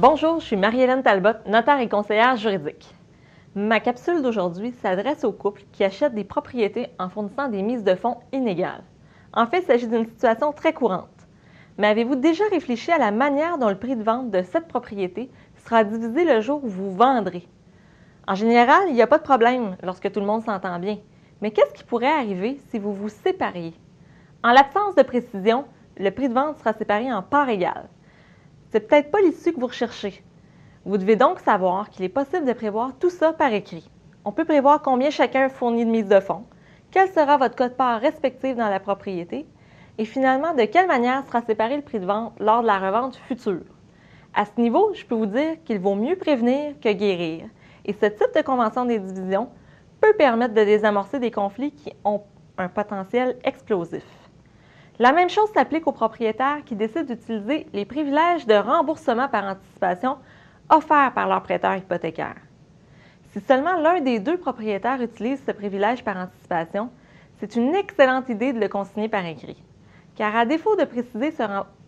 Bonjour, je suis Marie-Hélène Talbot, notaire et conseillère juridique. Ma capsule d'aujourd'hui s'adresse aux couples qui achètent des propriétés en fournissant des mises de fonds inégales. En fait, il s'agit d'une situation très courante. Mais avez-vous déjà réfléchi à la manière dont le prix de vente de cette propriété sera divisé le jour où vous vendrez? En général, il n'y a pas de problème lorsque tout le monde s'entend bien. Mais qu'est-ce qui pourrait arriver si vous vous sépariez? En l'absence de précision, le prix de vente sera séparé en parts égales. C'est peut-être pas l'issue que vous recherchez. Vous devez donc savoir qu'il est possible de prévoir tout ça par écrit. On peut prévoir combien chacun fournit de mise de fonds, quel sera votre quote-part respective dans la propriété, et finalement, de quelle manière sera séparé le prix de vente lors de la revente future. À ce niveau, je peux vous dire qu'il vaut mieux prévenir que guérir, et ce type de convention des divisions peut permettre de désamorcer des conflits qui ont un potentiel explosif. La même chose s'applique aux propriétaires qui décident d'utiliser les privilèges de remboursement par anticipation offerts par leur prêteur hypothécaire. Si seulement l'un des deux propriétaires utilise ce privilège par anticipation, c'est une excellente idée de le consigner par écrit, car à défaut de préciser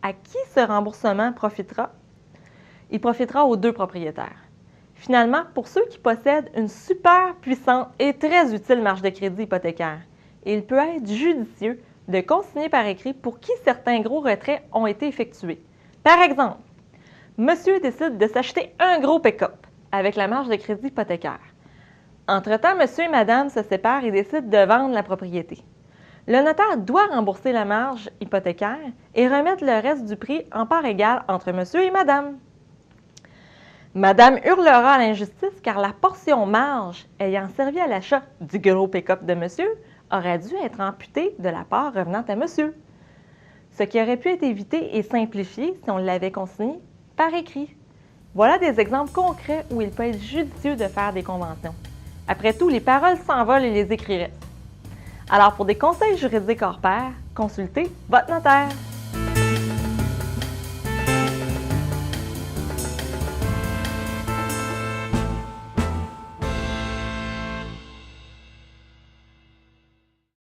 à qui ce remboursement profitera, il profitera aux deux propriétaires. Finalement, pour ceux qui possèdent une super puissante et très utile marge de crédit hypothécaire, il peut être judicieux de consigner par écrit pour qui certains gros retraits ont été effectués. Par exemple, monsieur décide de s'acheter un gros pick-up avec la marge de crédit hypothécaire. Entre-temps, monsieur et madame se séparent et décident de vendre la propriété. Le notaire doit rembourser la marge hypothécaire et remettre le reste du prix en part égale entre monsieur et madame. Madame hurlera à l'injustice car la portion marge ayant servi à l'achat du gros pick-up de monsieur aurait dû être amputée de la part revenant à monsieur. Ce qui aurait pu être évité et simplifié si on l'avait consigné par écrit. Voilà des exemples concrets où il peut être judicieux de faire des conventions. Après tout, les paroles s'envolent et les écrits restent. Alors, pour des conseils juridiques hors pair, consultez votre notaire.